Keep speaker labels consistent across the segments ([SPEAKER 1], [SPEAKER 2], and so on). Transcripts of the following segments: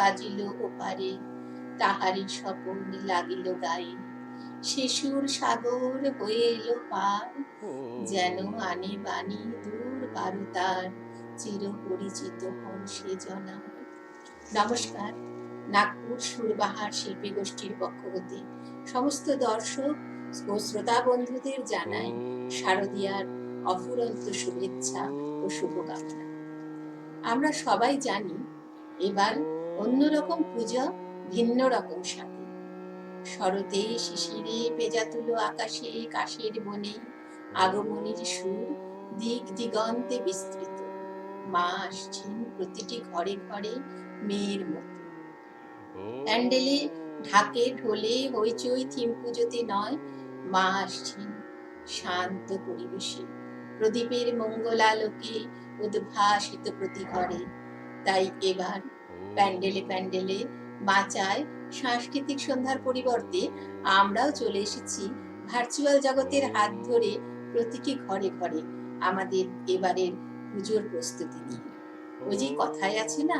[SPEAKER 1] বাজিল ওপারে, তাহারি স্বপন লাগিল গায়ে, শিশুর সাগর হয়ে এলো পার, যেন আনে বাণী দূর পারতার, চির পরিচিত হন সে জনার। নমস্কার, নাগপুর সুরবাহার শিল্পী গোষ্ঠীর পক্ষ হতে সমস্ত দর্শক ও শ্রোতা বন্ধুদের জানাই শারদীয়ার অফুরন্ত শুভেচ্ছা ও শুভকামনা। আমরা সবাই জানি এবার অন্যরকম পূজা, ভিন্ন রকম স্বাদে। শরতে শিশিরে পেঁজা তুলো আকাশে, কাশের বনে আগমনীর সুর দিক দিগন্তে বিস্তৃত। মা আসছেন প্রতিটি ঘরে ঘরে মেয়ের মতো। প্যান্ডেলে ঢাকে ঢোলে হইচই থিম পুজোতে নয়, মা আসছেন শান্ত পরিবেশে, প্রদীপের মঙ্গলালোকে উদ্ভাসিত প্রতি ঘরে। তাই এবার প্যান্ডেলে প্যান্ডেলে মা চায় সাংস্কৃতিক সন্ধ্যার পরিবর্তে আমরাও চলে এসেছি ভার্চুয়াল জগতের হাত ধরে প্রতিটি ঘরে ঘরে আমাদের এবারের পুজোর প্রস্তুতি নিয়ে। ওই যে কথায় আছে না,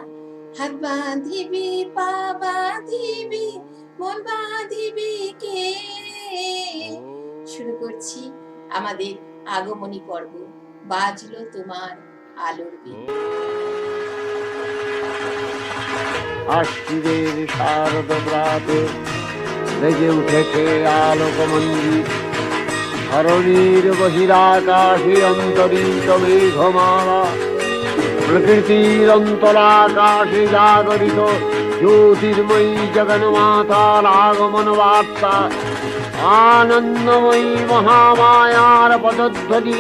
[SPEAKER 1] হাত বাঁধিবি পা বাঁধিবি মন বাঁধিবি কে। শুরু করছি আমাদের আগমনী পর্ব, বাজলো তোমার আলোর বিন।
[SPEAKER 2] আশ্বিনের শারদ প্রাতে বেজে উঠেছে আলোকমঞ্জির, ধরণীর বহিরাকাশে অন্তরিত মেঘমালা, প্রকৃতির অন্তরাকাশে জাগরিত জ্যোতির্ময়ী জগন্মাতার আগমন বার্তা, আনন্দময়ী মহামায়ার পদধ্বনি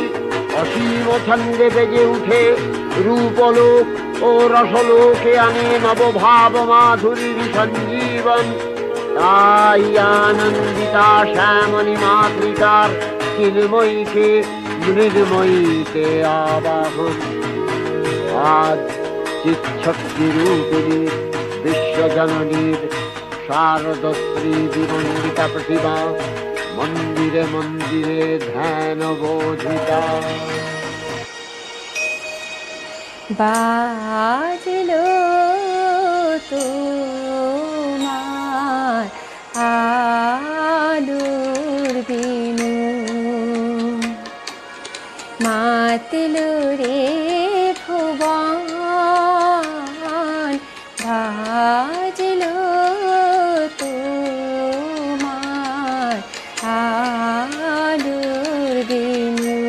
[SPEAKER 2] অসীম ছন্দে বেজে উঠে রূপলোক ও রসলোকে আনে নবভাব মাধুরীর সঞ্জীবন। তাই আনন্দিতা শ্যামণী মাতৃকার চিন্ময়ীকে মৃন্ময়ীতে আবাহন। আজ চিৎশক্তি রূপিণী বিশ্বজননীর শারদশ্রী বিমণ্ডিতা প্রতিমা মন্দিরে মন্দিরে ধ্যান বোধিতা।
[SPEAKER 3] বাজলো তোমার আলোর বিনু, মাতলো রে ভুবন, বাজলো তোমার আলোর বিনু।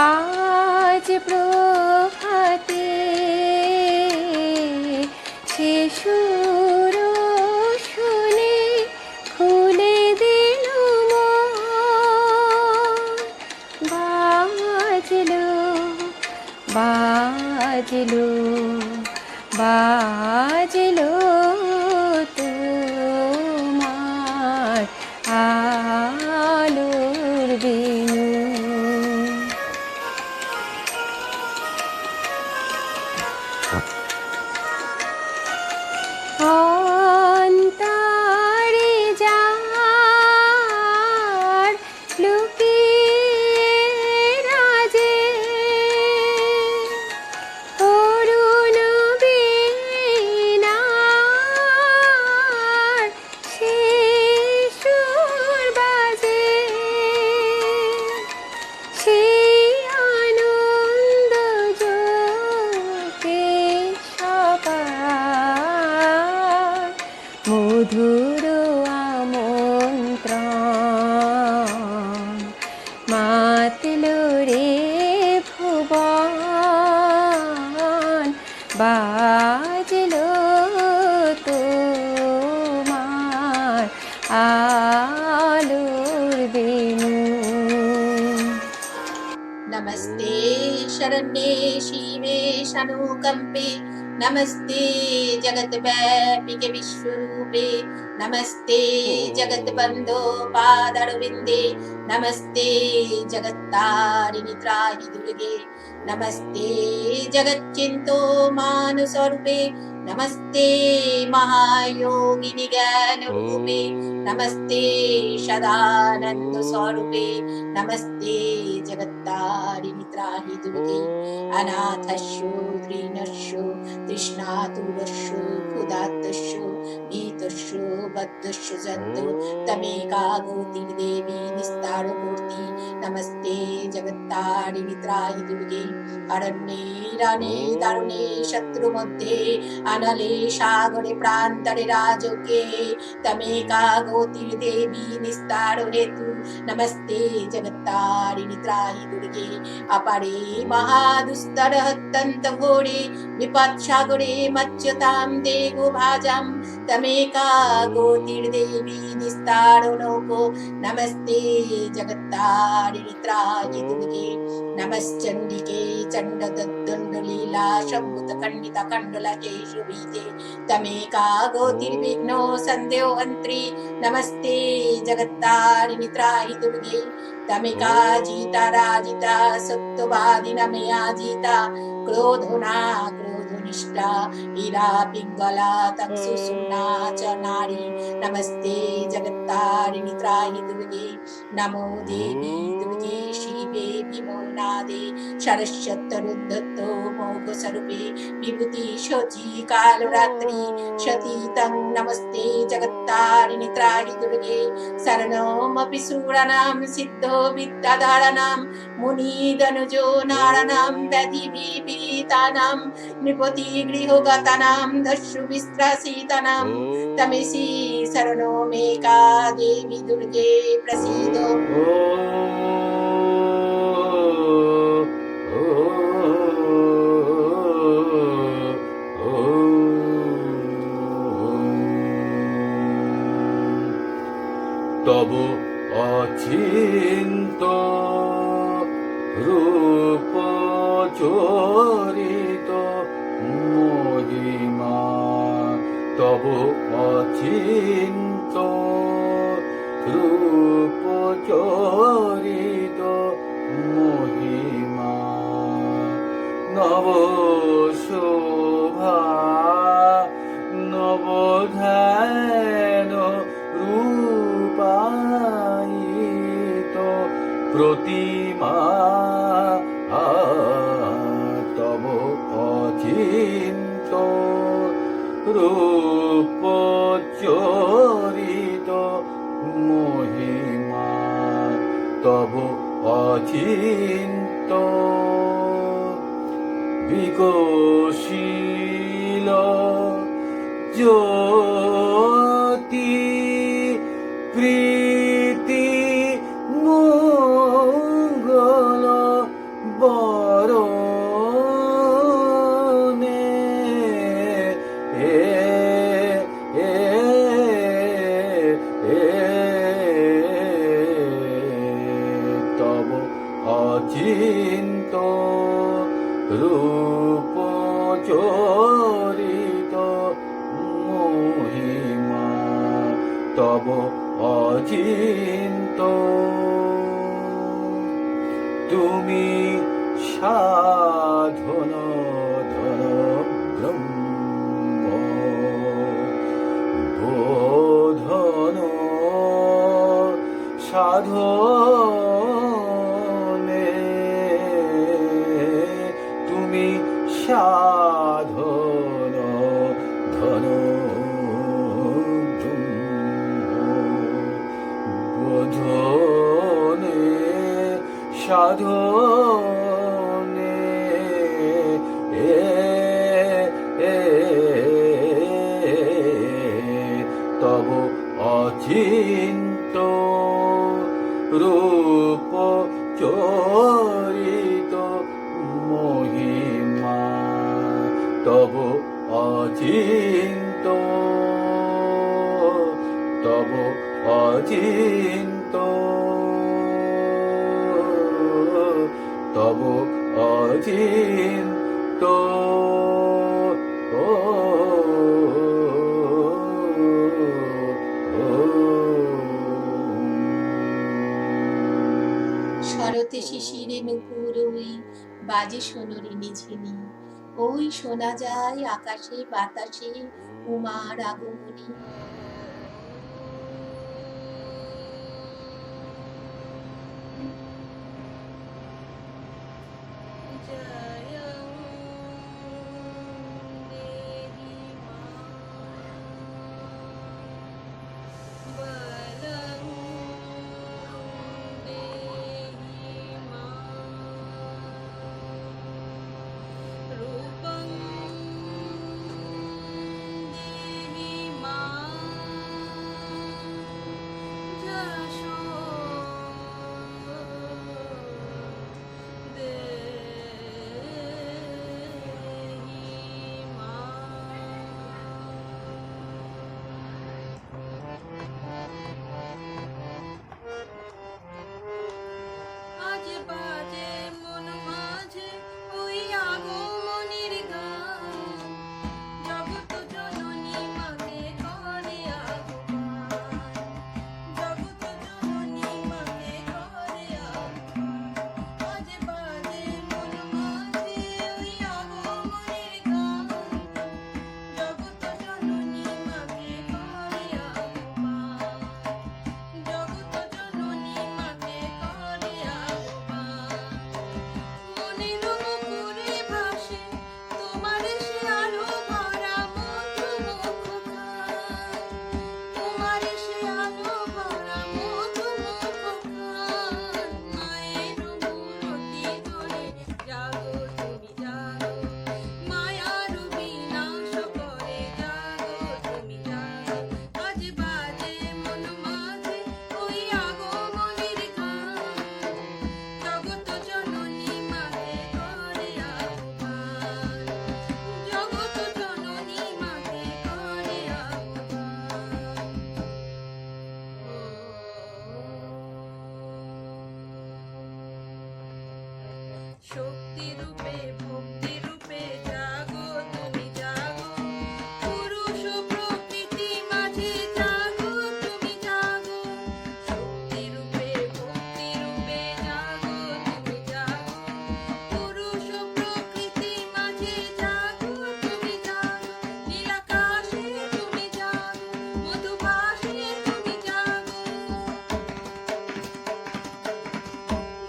[SPEAKER 3] আজ প্রভাতে শিশুর শুনে খুলে দিল বাজলো বাজলো বাজলো তোমার আলোর বিনু। অন্তরে যার লুকিয়ে রাজে করুণ বীণার শিশুর বাজে, সেই আনন্দ যোগে সবার মধুর আমন্ত্রণ। মাতলো রে ভুবন, বাজলো তোমার আলোর বিনু।
[SPEAKER 1] नमस्ते शरण्ये शिवे शनुकंपे, नमस्ते जगत व्यापिके विश्वरूपे, नमस्ते जगद्बन्धो पादारविन्दे नमस्ते जगत्तारिणि त्राहि दुर्गे नमस्ते जगच्चिन्तो मानुस्वरूपे नमस्ते महायोगिनि ज्ञानरूपे नमस्ते सदानन्द स्वरूपे नमस्ते जगत्तारिणि त्राहि दुर्गे अनाथस्यो दीनस्यो तृष्णातुरस्यो क्षुधार्तस्यो भीतस्यो बद्धस्यो जन्तु तमेका गौतिर्देवी निस्तारमूर्ति नमस्ते जगत्तारिणि त्राहि दुर्गे अरण्ये रणे दारुणे शत्रुमध्ये अनले सागरे प्रान्तरे राजोगे तमेका गौतिर्देवी निस्तार हेतु नमस्ते जगत्तारिणि त्राहि दुर्गे अपारे महादुस्तर अत्यन्त घोरे विपत्सागरे मत्स्यतां देवो भाजां तमेका गौतिर्देवी निस्तारो नौको नमस्ते जगत्तारिणि त्राहि दुर्गे नमश्चण्डिके चण्डदण्डलीला शम्भुतखण्डित खण्डलकेशुभीते तमेका गौतिर्विघ्नो सन्देहोहन्त्री नमस्ते जगत्तारिणि त्राहि दुर्गे तमेका जिता राजिता सत्त्ववादी नमया जिता क्रोधोना क्रोधनिष्ठा हीरा पिङ्गला तक्षुषुम्ना च नारी नमस्ते जगत्तारिणि त्राहि दुर्गे नमो देवी दुर्गे शिवे विमोनादे सरस्वत्यरुद्धतो मोघस्वरूपे विभूति शची कालरात्रि सतीतं नमस्ते जगत्तारिणि त्राहि दुर्गे शरणमपि शूराणां सिद्धो विद्याधाराणां मुनिधनुजो नाराणां व्याधिविपीडितानां नृपति गृहगतानां दस्यु विस्त्रसितानां तमेसि शरणो मेका देवी दुर्गे प्रसीद
[SPEAKER 4] তব অচিন্ত রূপ চরিত মহিমা তব অচিন্ত রূপ চরিত মহিমা নব শোভা নবধ্যান রূপায়িত প্রতিমা তব অচিন্ত রূপ চরিত মহিমা তব অচিন্ত বিকশীল জ্যোতি প্রীতি মঙ্গল বরণে তব অচিন্ত রূপ চরিত মহিমা তব অচিন্ত তুমি সাধন ধন ব্রহ্ম বোধন সাধনে তুমি সাধন ধন বোধনে সাধনে তব অচিন্ত রূপ চরিত মহিমা তব অচিন্ত তব অচিন্ত তব অচিন্ত
[SPEAKER 1] পড়তে শিশিরে নুপুর ওই বাজে সোনরি নিঝিনি, ওই শোনা যায় আকাশে বাতাসে উমার আগমনী।
[SPEAKER 5] শক্তি রূপে ভক্তি রূপে জাগো তুমি জাগো, পুরুষ ও প্রকৃতি মাঝে জাগো তুমি জাগো। শক্তি রূপে ভক্তি রূপে জাগো তুমি জাগো, পুরুষ ও প্রকৃতি মাঝে জাগো তুমি জাগো। নীলাকাশে তুমি জাগো, মধুবাসে তুমি জাগো।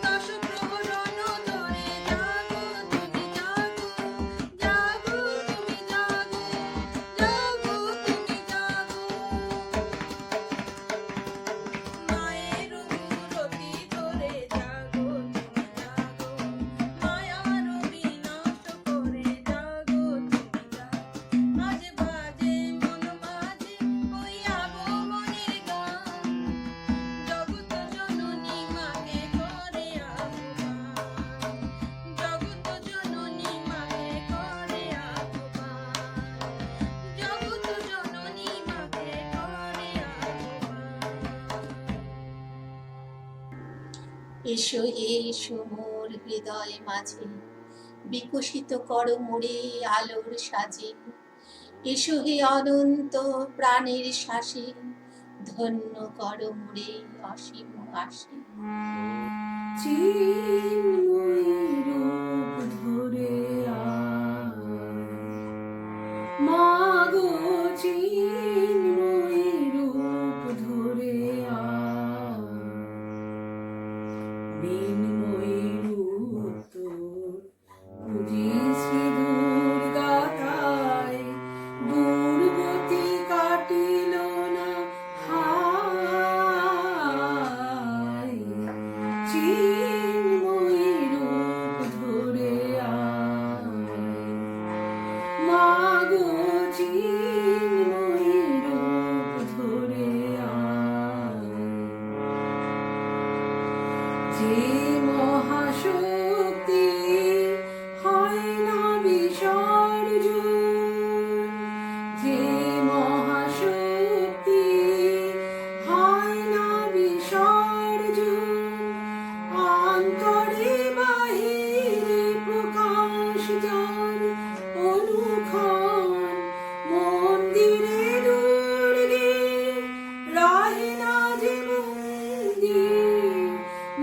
[SPEAKER 5] দশ প্রহরণ ধরে জাগো তুমি জাগো, জাগো তুমি জাগো, জাগো তুমি জাগো। মায়ের মূরতি ধরে জাগো তুমি জাগো, মায়ার বিনাশ করে জাগো তুমি জাগো। আজ বাজে মন মাঝে ওই আগমনের গান, জগৎ জননী মাকে করে আহ্বান, জগৎ জননী মাকে করে আহ্বান, জগৎ জননী মাকে করে আহ্বান।
[SPEAKER 1] এসো হে এসো মোর হৃদয় মাঝে, বিকশিত করো মোরে আলোর সাজে। এসো হে অনন্ত প্রাণের শ্বাসে, ধন্য করো মোরে অসীম আশে।
[SPEAKER 5] চিন্ময়ী রূপ ধরে আয়, মাগো চিন্ময়ী রূপ ধরে আয়। বিন্ময়ী রূপ তোর পুজি শ্রী দুর্গা তাই, দুর্গতি কাটিল না হায়। চিন্ময়ী রূপ ধরে আয়, মাগো চিন্ময়ী রূপ ধরে আয়। যে মহাশক্তি হয় না বিসর্জন, যে মহাশক্তি হয় না বিসর্জন, অন্তরে বাহিরে প্রকাশ যার অনুক্ষণ। মন্দিরে দুর্গে রাহে না যে মন্দির,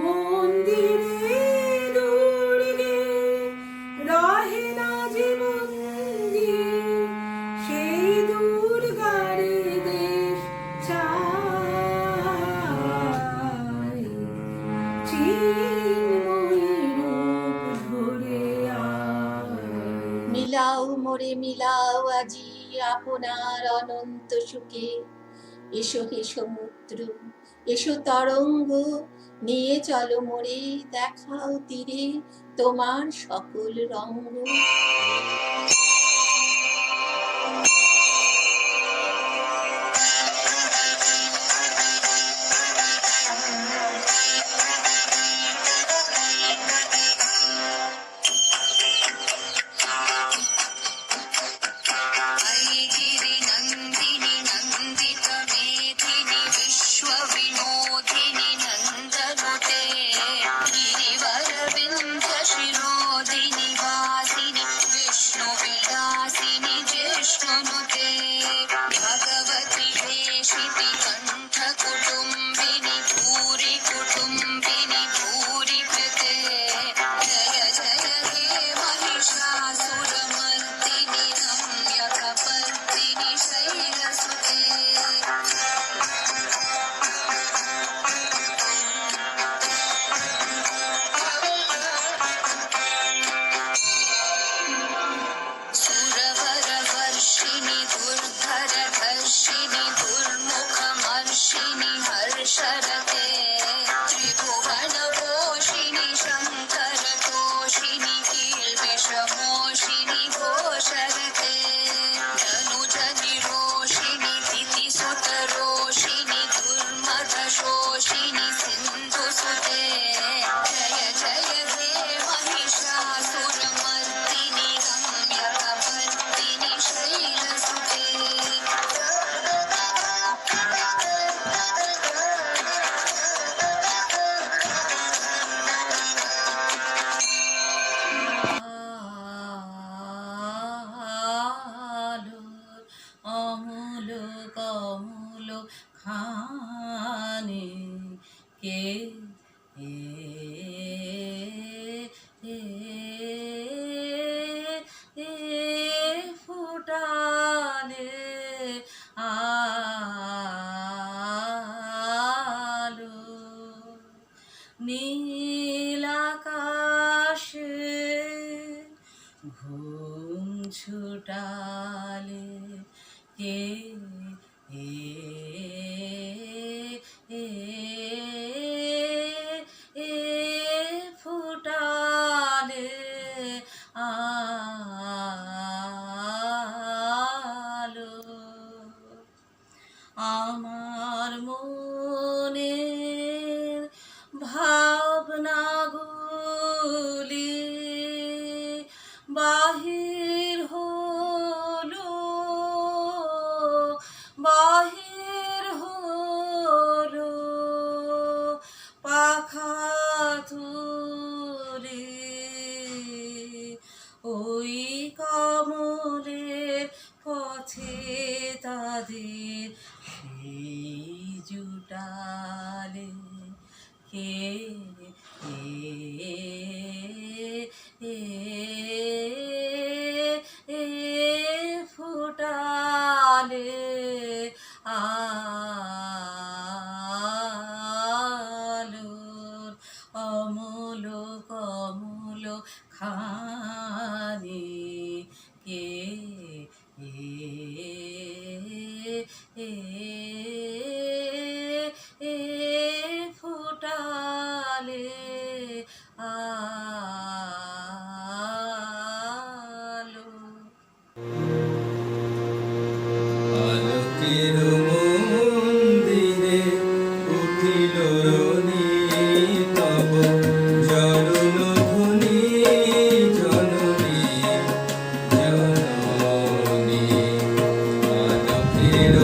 [SPEAKER 5] মন্দিরে
[SPEAKER 1] মিলাও আজি আপনার অনন্ত সুখে। এসো হে সমুদ্র, এসো তরঙ্গ, নিয়ে চলো মোরে, দেখাও তীরে তোমার সকল রঙ্গ।
[SPEAKER 5] गिरि नन्दिनि नन्दित मेधिनि विश्वविनोदिनि नन्दनुते गिरिवर विन्ध्य शिरोदिनि वासिनि विष्णुविलासिनि जिष्णुनुते भगवति देशिति कण्ठ कुटुम्बिनि भूरि कुटुम्बिनि भूरि कृते जय जय हे महिषासुरमर्दिनि रम्यकपर्दिनि शैलसुते। सुरवरवर्षिणि दुर्धरधर्षिणि दुर्मुखमर्षिणि हर्षरते त्रिभुवनपोषिणि शङ्करतोषिणि कील्विषमोषिणि घोषरते धनुजनिरोषिणि दितिसुतरोषिणि दुर्मदशोषिणि सिन्धुसुते जय जय हे महिषासुरमर्दिनि रम्यकपर्दिनि शैलसुते।
[SPEAKER 6] অমূল কমূল খানে কে এ এ এ ফুটালে আলো নীল আকাশে ঘুম ছুটালে কে এ এ এ ফুটালে আলো আমার মনের ভাবনাগুলি বাহির হলো বাহির হলো পাখা তুলে ওই কমলের পথে তাদের সেই জুটালে কে এ এ এ ফুটালে আলোর অমূল কমূল খানি কে এ এ এ ফুটালে আলো।
[SPEAKER 4] আলোকের মন্দিরে উঠিল রনি তব চরণ ধ্বনি জননী জননী। আলোকের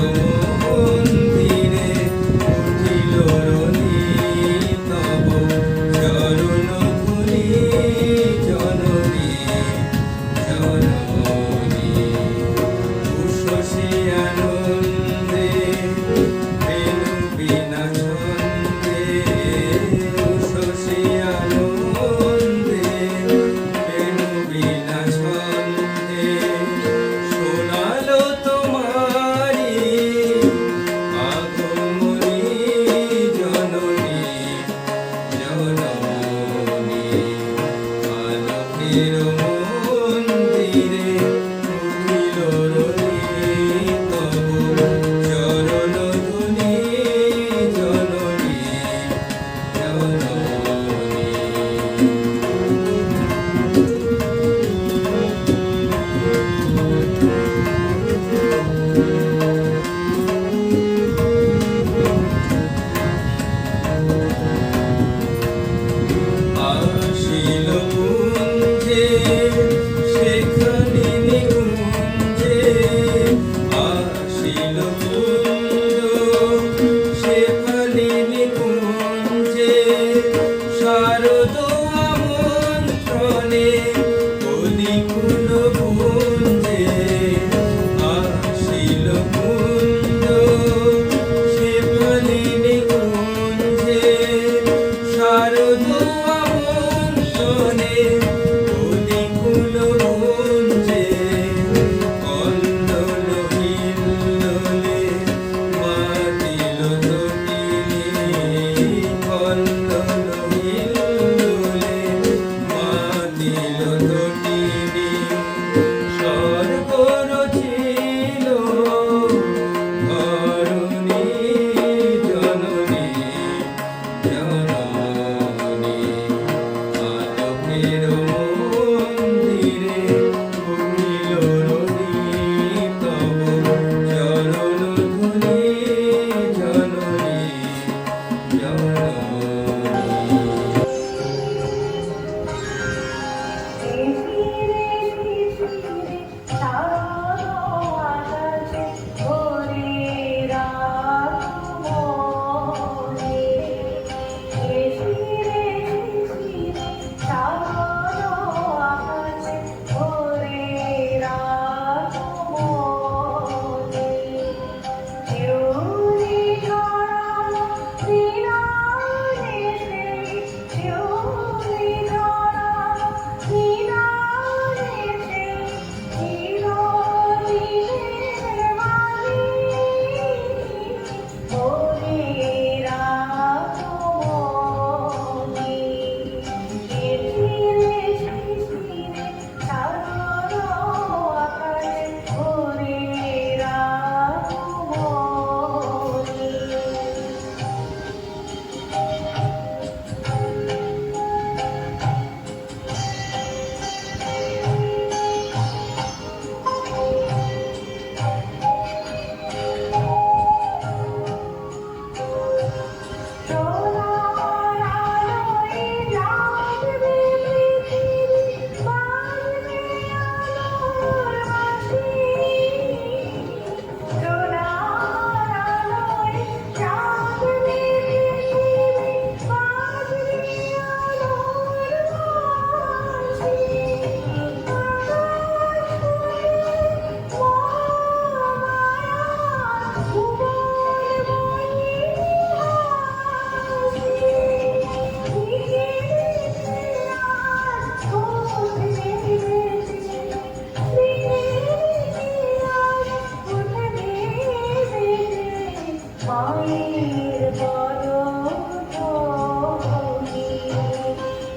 [SPEAKER 3] মায়ের পদধূলি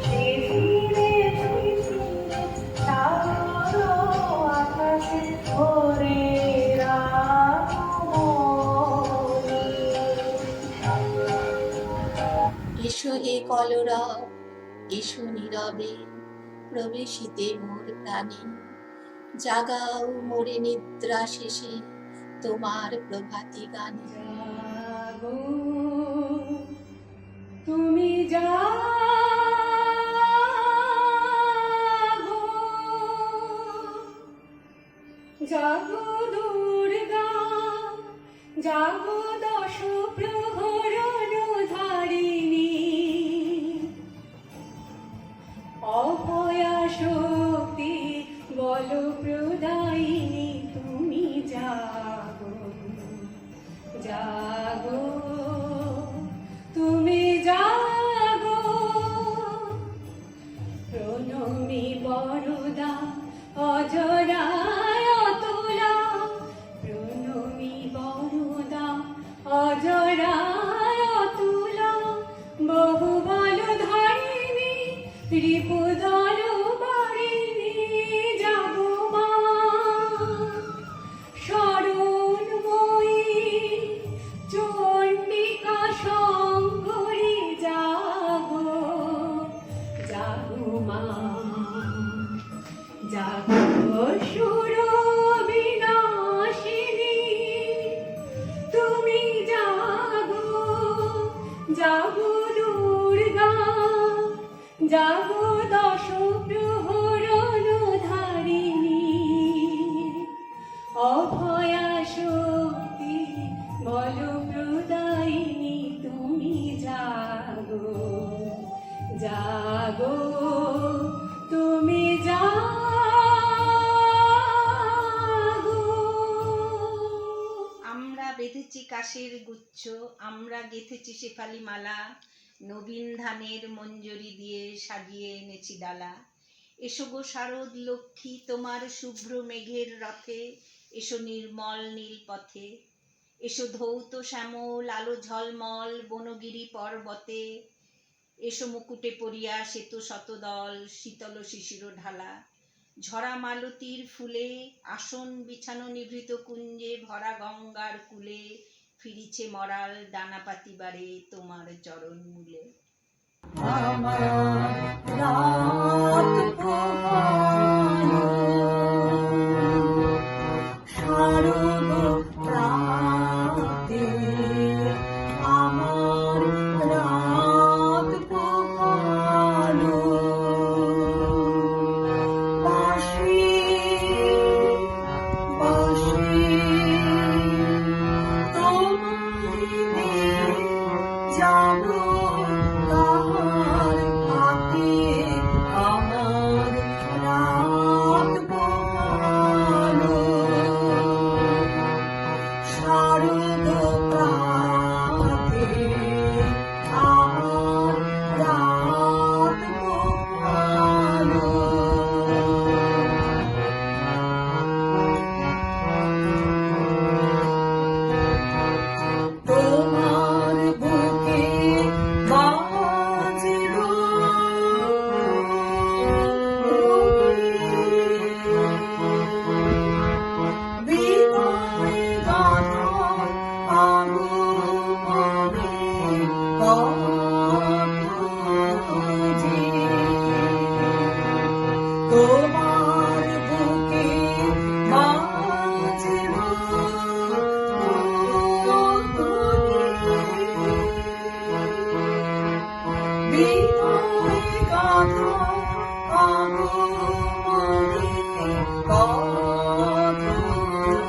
[SPEAKER 3] শিশিরে শিশিরে সাগর আকাশে ভরে রাগমণি।
[SPEAKER 1] এসো হে কলরব, এসো নীরবে প্রবেশিতে মোর প্রাণে, জাগাও মোরে নিদ্রা শেষে তোমার প্রভাতী গানে।
[SPEAKER 3] জাগো তুমি জাগো, জাগো দুর্গা, জাগো দশ প্রহরণ ধারিণী, অভয়া শক্তি বল প্রদায়িনী তুমি জাগো, জাগো তুমি জাগো। প্রণমী বরদা অজরায় অতুলা, প্রণমী বরদা অজরায় অতুলা, বহু বল ধারিণী রিপুদল বারিণী, জাগো মা শরণময়ী চণ্ডিকা শঙ্করী, জাগো জাগো মা, জাগো সুর বিনাশিনী তুমি জাগো, জাগো দুর্গা, জাগো দশ প্রহরণ ধারিণী, অভয়া শক্তি বল প্রদায়িনী তুমি জাগো, জাগো তুমি জাগো।
[SPEAKER 7] আমরা বেঁধেছি কাশের গুচ্ছ, আমরা গেঁথেছি শেফালি মালা, নবীন ধানের মঞ্জরি দিয়ে সাজিয়ে এনেছি ডালা। এসো গো শারদ লক্ষ্মী তোমার শুভ্র মেঘের রথে, এসো নির্মল নীল পথে, এসো ধৌত শ্যামল আলো ঝলমল বনগিরি পর্বতে, এসো মুকুটে পরিয়া সেতু শতদল শীতল শিশির ঢালা। ঝরা মালতীর ফুলে আসন বিছানো নিভৃত কুঞ্জে ভরা গঙ্গার কূলে, ফিরিছে মরাল ডানা পাতিবারে তোমার চরণ মূলে।
[SPEAKER 3] আমার রাত পোহানো, শারদ প্রাতে আমার রাত পোহানো, বাঁশি বাঁশি তোমার যাবো তাহার হাতে, আমার রাত পোহানো, শারদ প্রাতে আমার রাত পোহানো। তোমার বুকে বাজিল বিদায় গান আগমনে কাজে, তোমার বুকে বাজিল বিদায় গান আগমনে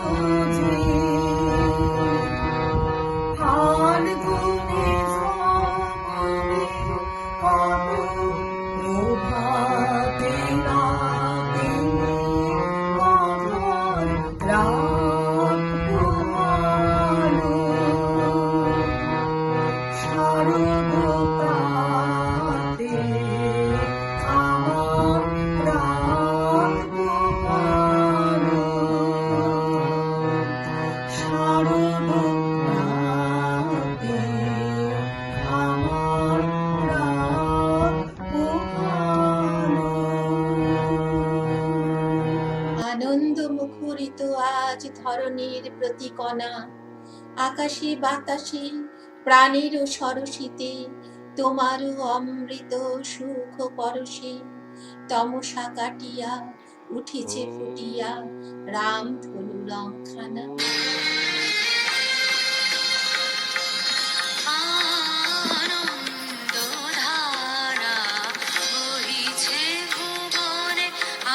[SPEAKER 3] কাজে, ফাল্গুনে সমনে কত প্রভাতে রাতিনে আমার রাত পোহানো, শারদ প্রাতে আমার রাত পোহানো, শারদ প্রাতে
[SPEAKER 1] প্রতি কণা, আকাশে বাতাসে প্রাণের সরসিতে তোমারও অমৃত সুখ পরশে তমসা কাটিয়া উঠিছে ফুটিয়া রাম ধনু রংখানা।
[SPEAKER 5] আনন্দধারা বহিছে ভুবনে,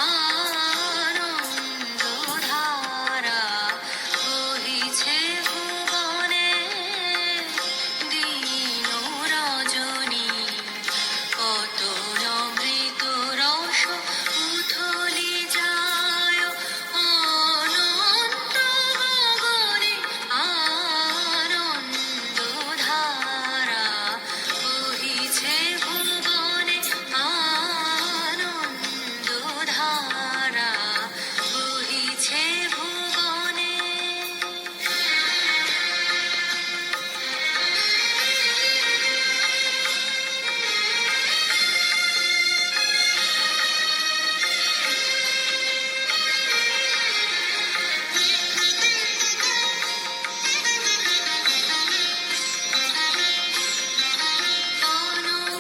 [SPEAKER 5] আনন্দধারা বহিছে ভুবনে, দিন রজনী কত অমৃত রস উথলি যায় অনন্ত গগনে, আনন্দধারা বহিছে ভুবনে, আনন্দধারা বহিছে ভুবনে।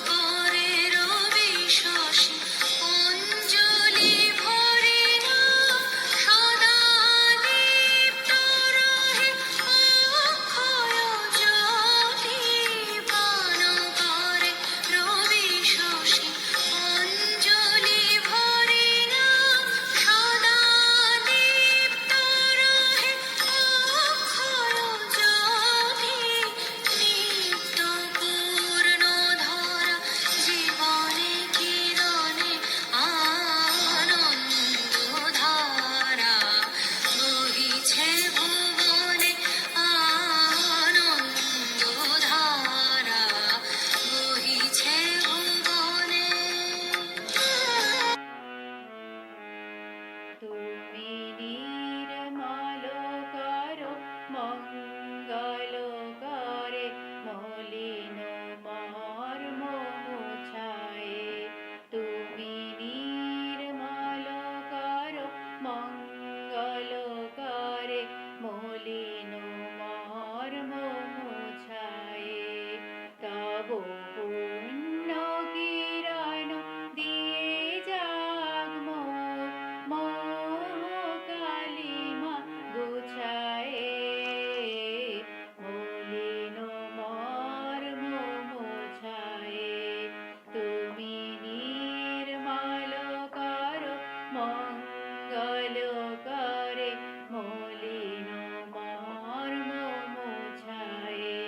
[SPEAKER 5] করে রবি শশী অঞ্জলি ভরি না, সদা দীপ্ত রহে অক্ষয় জ্যোতি। পান করে রবি শশী অঞ্জলি ভরি না, সদা দীপ্ত রহে অক্ষয় জ্যোতি। নিত্য পূর্ণ ধরা জীবনে কিরণে, আনন্দধারা বহিছে ভুবনে, আনন্দধারা বহিছে ভুবনে। তুমি নির্মল করো মঙ্গল করে মলিন মর্ম মুছায়ে। তুমি নির্মল করো মঙ্গল করে মলিন মর্ম মুছায়ে। তব পুণ্য কিরণ দিয়ে যাগ মোর মোহ কালিমা গুছায়ে। মলিন মর্ম মুছায়ে। তুমি নির্মল করো মঙ্গল করে মলিন মর্ম মুছায়ে।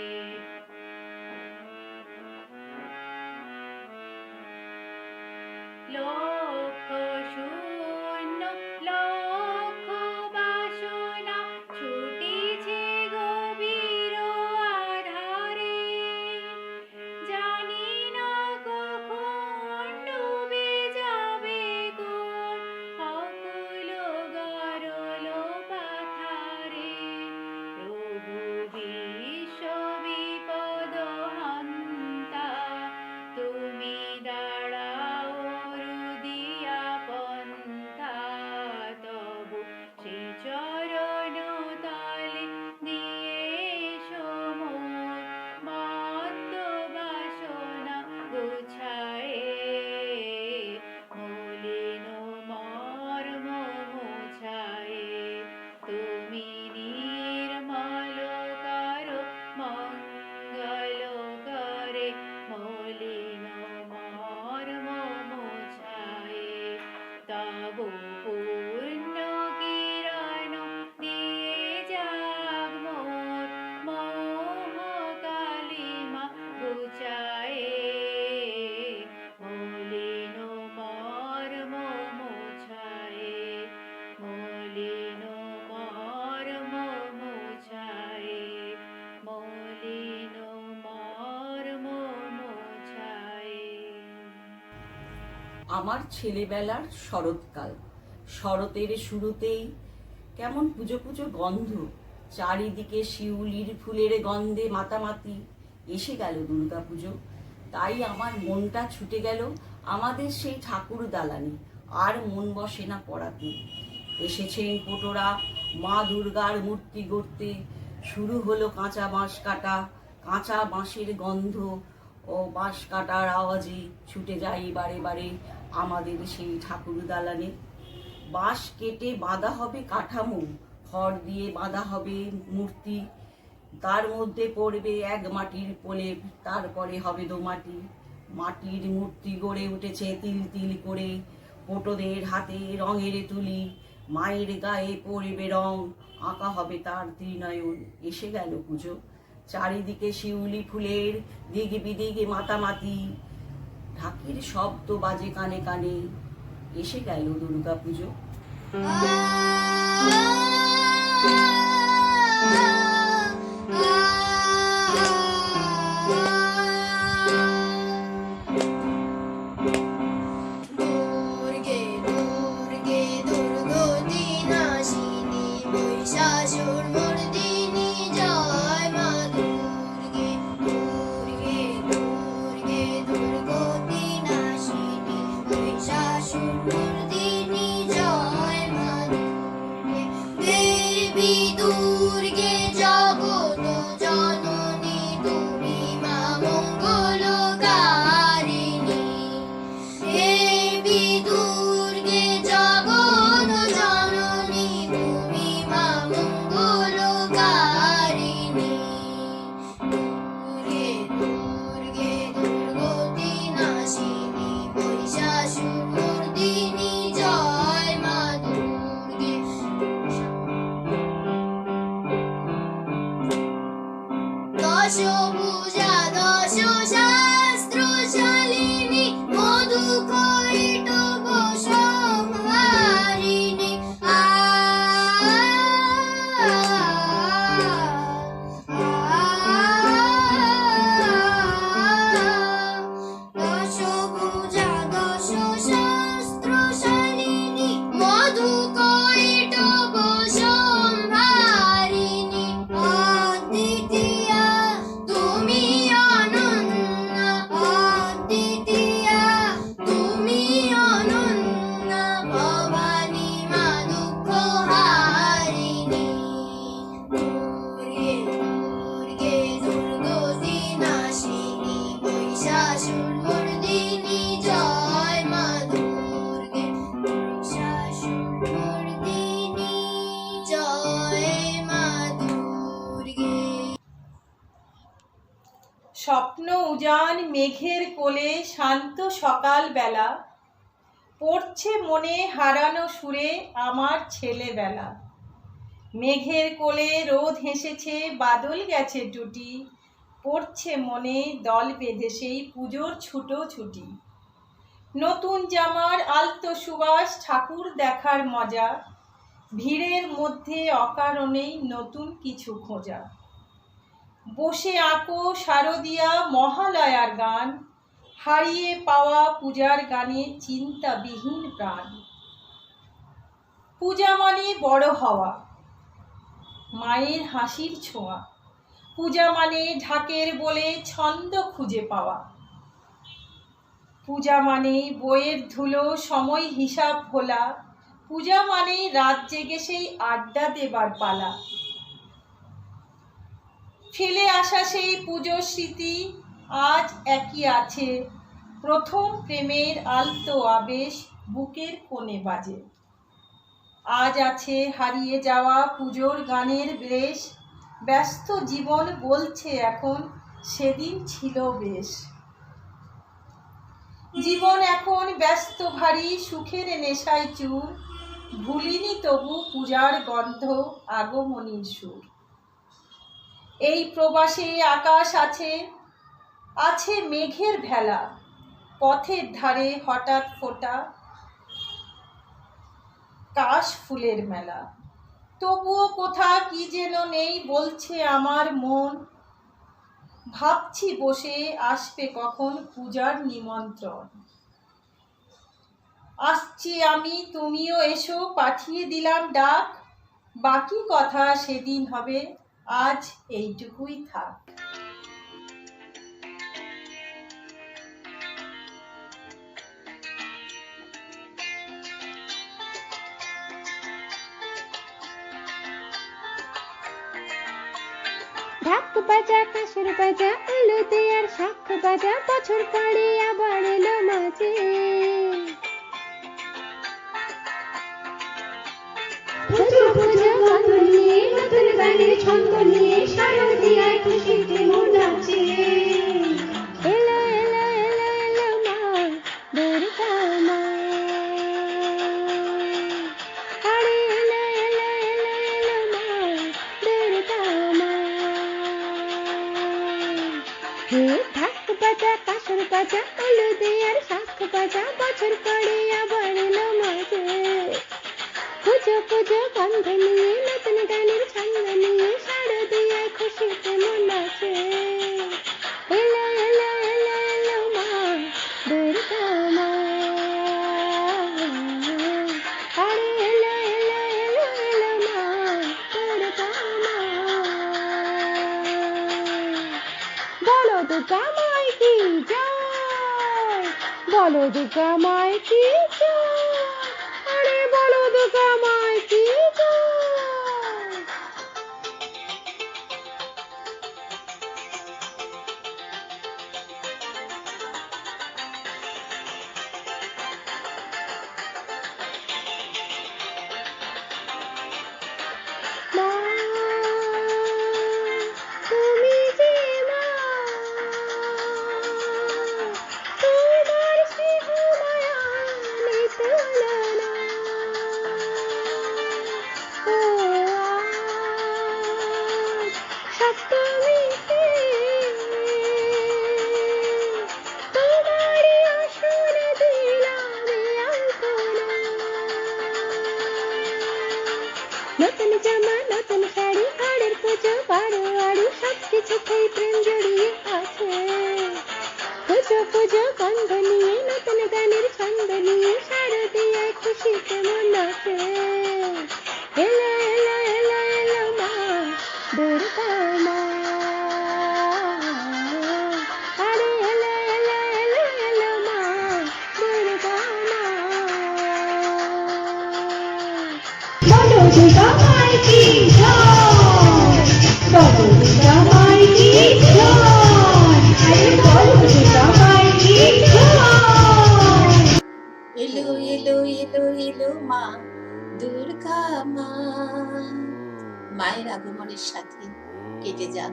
[SPEAKER 5] লক্ষ শূন্য লক্ষ বাসনা ছুটিছে গভীর আধারে। জানি না কখন ডুবে যাবে কোন অকুল গরল পাথারে। প্রভু বিশ্ব বিপদ হন্তা, তুমি দাঁড়াও রুদিয়া পন্থা। তবু শ্রী চরণ তলে দিয়ে এসো মোর মত্ত বাসনা গুছায়ে। মলিন মর্ম মুছায়ে। তুমি নির্মল করো মঙ্গল করে মলিন মর্ম মুছায়ে। তব পূর্ণ কিরণ দিয়ে যাগ মোর মোহ কালিমা গুছায়ে। মলিন মর্ম মুছায়ে। মলিন মর্ম মুছায়ে। মলিন মর্ম মুছায়ে।
[SPEAKER 8] আমার ছেলেবেলার শরৎকাল, শরতের শুরুতেই কেমন পুজো পুজো গন্ধ, চারিদিকে শিউলির ফুলের গন্ধে মাতামাতি। এসে গেল দুর্গা পুজো, তাই আমার মনটা ছুটে গেল আমাদের সেই ঠাকুর দালানে। আর মন বসে না পড়াতে। এসেছেন পটোরা মা দুর্গার মূর্তি গড়তে শুরু হলো কাঁচা বাঁশ কাটা। কাঁচা বাঁশের গন্ধ ও বাঁশ কাটার আওয়াজে ছুটে যাই বারে বারে আমাদের সেই ঠাকুর দালানে। বাঁশ কেটে বাঁধা হবে কাঠামো, খড় দিয়ে বাঁধা হবে মূর্তি, তার মধ্যে পড়বে এক মাটির প্রলেপ, তারপরে হবে দোমাটি। মাটির মূর্তি গড়ে উঠেছে তিল তিল করে, পটোদের হাতে রঙের তুলি, মায়ের গায়ে পড়বে রং, আঁকা হবে তার ত্রিনয়ন। এসে গেল পুজো, চারিদিকে শিউলি ফুলের দিক বিদিকে মাতামাতি, ঢাকির শব্দ বাজে কানে কানে। এসে গেল দুর্গা পুজো।
[SPEAKER 5] দুর্গে দুর্গে দুর্গতি নাশিনী মহিষাসুর মর্দিনী জয় মা দুর্গে দুর্গে দুর্গে দুর্গতি নাশিনী মহিষাসুর মর্দিনী জয় মা দুর্গে দেবী দুর্গে জগত জননী তুমি মা মঙ্গলকারিণী। দেবী দুর্গে জগত জননী তুমি মা মঙ্গলকারিণী। দুর্গে দুর্গে দুর্গতি নাশিনী মহিষাসুর মর্দিনী জয় মা দুর্গে। দশভুজা দশ শাস্ত্রশালিনী মধুকৈটভ সংহারিণী। দশভুজা দশ শাস্ত্রশালিনী মধুকৈটভ সংহারিণী। অদ্বিতীয়া তুমি অনন্যা, অদ্বিতীয়া তুমি অনন্যা, ভবানী মা দুঃখহারিণী। দুর্গে দুর্গে দুর্গতি নাশিনী মহিষাসুর মর্দিনী জয় মা দুর্গে মহিষাসুর মর্দিনী জয় মা দুর্গে।
[SPEAKER 9] স্বপ্ন উজান মেঘের কোলে শান্ত সকাল বেলা, পড়ছে মনে হারানো সুরে আমার ছেলেবেলা। মেঘের কোলে রোদ হেসেছে বাদল গেছে টুটি, পড়ছে মনে দল বেঁধে সেই পুজোর ছুটোছুটি। নতুন জামার আলতো সুবাস ঠাকুর দেখার মজা, ভিড়ের মধ্যে অকারণেই নতুন কিছু খোঁজা। বসে আঁকো শারদিয়া মহালয়ার গান, হারিয়ে পাওয়া পূজার গানে চিন্তাবিহীন প্রাণ। পূজা মানে বড় হওয়া, মায়ের হাসির ছোঁয়া। পূজা মানে ঢাকের বলে ছন্দ খুঁজে পাওয়া। পূজা মানে বইয়ের ধুলো সময় হিসাব ভোলা। পূজা মানে রাত জেগে সেই আড্ডা দেবার পালা। ফেলে আসা সেই পুজোর স্মৃতি আজ একই আছে, প্রথম প্রেমের আলতো আবেশ বুকের কোণে বাজে। আজ আছে হারিয়ে যাওয়া পুজোর গানের বেশ, ব্যস্ত জীবন বলছে এখন সেদিন ছিল বেশ। জীবন এখন ব্যস্ত ভারী সুখের নেশায় চুর, ভুলিনি তবু পূজার গন্ধ আগমনীর সুর। এই প্রবাসে আকাশ আছে, আছে মেঘের ভেলা, পথের ধারে হঠাৎ ফোটা কাশ ফুলের মেলা। তবুও কোথা কি যেন নেই বলছে আমার মন, ভাবছি বসে আসবে কখন পূজার নিমন্ত্রণ। আসছি আমি তুমিও এসো পাঠিয়ে দিলাম ডাক, বাকি কথা সেদিন হবে আজ এইটুকুই থাক।
[SPEAKER 10] ঢাক বাজা কাঁসর বাজা উলুতে আর শাখ বাজা বছর পরে আবার এলো মাঝে পুজো পুজো গন্ধ নিয়ে নতুন গানের ছন্দ নিয়ে শারদিয়ায় খুশিতে মন নাচে এলো এলো এলো এলো মা দুর্গা মা আরে এলো এলো এলো এলো মা দুর্গা মা হে ঢাক বাজা কাঁসর বাজা উলুদে আর শাখ বাজা বছর পরে আবার এলো মাঝে পুজো পুজো গন্ধ নিয়ে নতুন গানের ছন্দ নিয়ে শারদিয়ায় খুশিতে মন নাচে এলো এলো এলো এলো মা দুর্গা মা আরে এলো এলো এলো এলো মা দুর্গা মা বলো দুর্গা মাই কি জয় বলো দুর্গা মাই কি জয় আরে বলো দুর্গা মাই কি জয় মা তুমি যে মা তোমার স্নেহ মায়া নেই তুলনা ও আজ সপ্তমীতে তোমারই আসন দিলাম আলপনা নতুন জামা নতুন শাড়ি ঘরের পুজো বারোয়ারি সব কিছুতেই প্রেম জড়িয়ে আছে পুজো পুজো গন্ধ নিয়ে নতুন গানের ছন্দ নিয়ে শারদিয়ায় খুশিতে মন নাচে এলো এলো এলো এলো মা দুর্গা মা আরে এলো এলো এলো এলো মা দুর্গা মা বলো দুর্গা মাই কি জয় বলো দুর্গা মাই কি জয় আরে বলো দুর্গা মাই কি জয়
[SPEAKER 1] এলো এলো এলো এলো মা দুর্গা মা মায়ের আগমনের সাথে কেটে যাক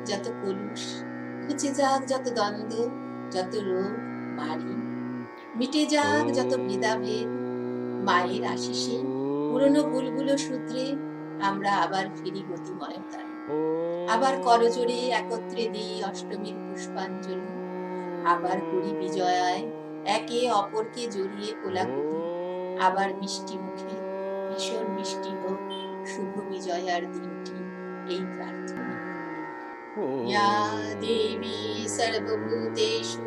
[SPEAKER 1] যত কলুষ ঘুচে যাক যত দ্বন্দ্ব যত রোগ মারি মিটে যাক যত ভেদাভেদ মায়ের আশিসে পুরনো ভুলগুলো সূত্রে আমরা আবার ফিরি গতিময়তায় আবার করজোড়ে একত্রে দিই অষ্টমীর পুষ্পাঞ্জলি আবার করি বিজয়ায় একে অপরকে জড়িয়ে কোলাকুলি আবার মিষ্টি মুখে ভীষণ মিষ্টি হোক শুভ বিজয়ার দিনটি এই প্রার্থনা ইয়া দেবী সর্বভূতেষু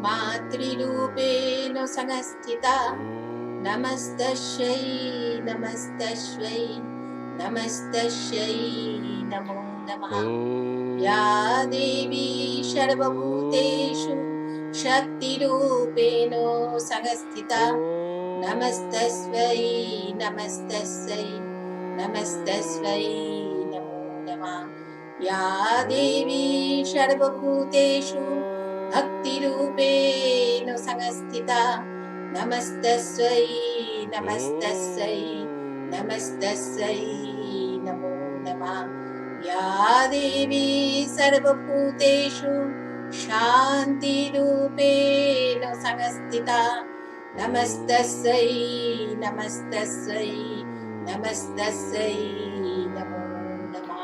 [SPEAKER 1] মাতৃরূপেণ সংস্থিতা নমস্তস্যৈ নমস্তস্যৈ নমস্তস্যৈ নমো নমঃ या देवी सर्वभूतेषु शक्तिरूपेण संस्थिता नमस्तस्यै नमस्तस्यै नमस्तस्यै नमो नमः या देवी सर्वभूतेषु भक्तिरूपेण संस्थिता नमस्तस्यै नमस्तस्यै नमस्तस्यै नमो नमः या देवी सर्वभूतेषु शान्तिरूपेण संस्थिता नमस्तस्यै नमस्तस्यै नमस्तस्यै नमो नमः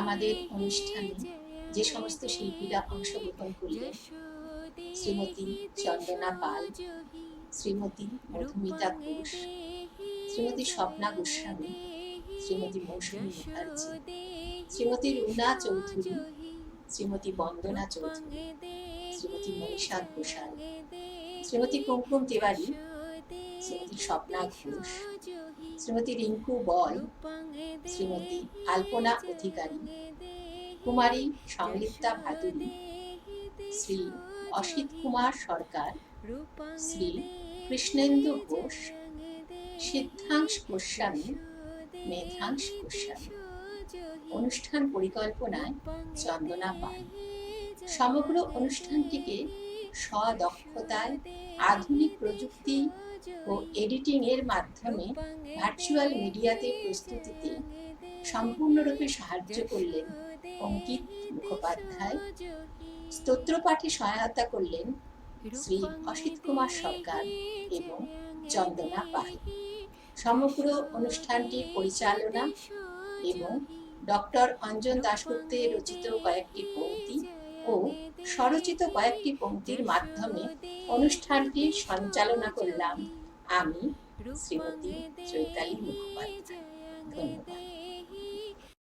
[SPEAKER 1] আমাদের অনুষ্ঠানে যে সমস্ত শিল্পীরা অংশগ্রহণ করলেন শ্রীমতী চন্দনা পাল, শ্রীমতী মধুমিতা ঘোষ, শ্রীমতী স্বপ্না গোস্বামী, শ্রীমতী মৌসুমী মুখার্জি, শ্রীমতী রুনা চৌধুরী, শ্রীমতী বন্দনা চৌধুরী, শ্রীমতী মনীষা ঘোষাল, শ্রীমতী কুমকুম তিওয়ারি, শ্রীমতী স্বপ্না ঘোষ, শ্রীমতী রিঙ্কু বল, শ্রীমতী আলপনা অধিকারী, কুমারী সংলিপ্তা ভাদুরী, শ্রী অসিত কুমার সরকার, শ্রী কৃষ্ণেন্দু ঘোষ, সিদ্ধাংশ গোস্বামী, মেধাংশ গোস্বামী, অনুষ্ঠান পরিকল্পনায় চন্দনা পাল। সমগ্র অনুষ্ঠানটিকে স্বদক্ষতায় আধুনিক প্রযুক্তি ও এডিটিং এর মাধ্যমে ভার্চুয়াল মিডিয়াতে প্রস্তুতিতে সম্পূর্ণরূপে সাহায্য করলেন অঙ্কিত মুখোপাধ্যায়। স্তোত্রপাঠে সহায়তা করলেন শ্রী অসিত কুমার সরকার এবং চন্দনা পাল। সমগ্র অনুষ্ঠানটি পরিচালনা এবং ডক্টর অঞ্জন দাশগুপ্তের রচিত কয়েকটি পংক্তি ও স্বরচিত কয়েকটি পংক্তির মাধ্যমে অনুষ্ঠানটি সঞ্চালনা করলাম আমি, শ্রীমতী চৈতালি মুখোপাধ্যায়। ধন্যবাদ।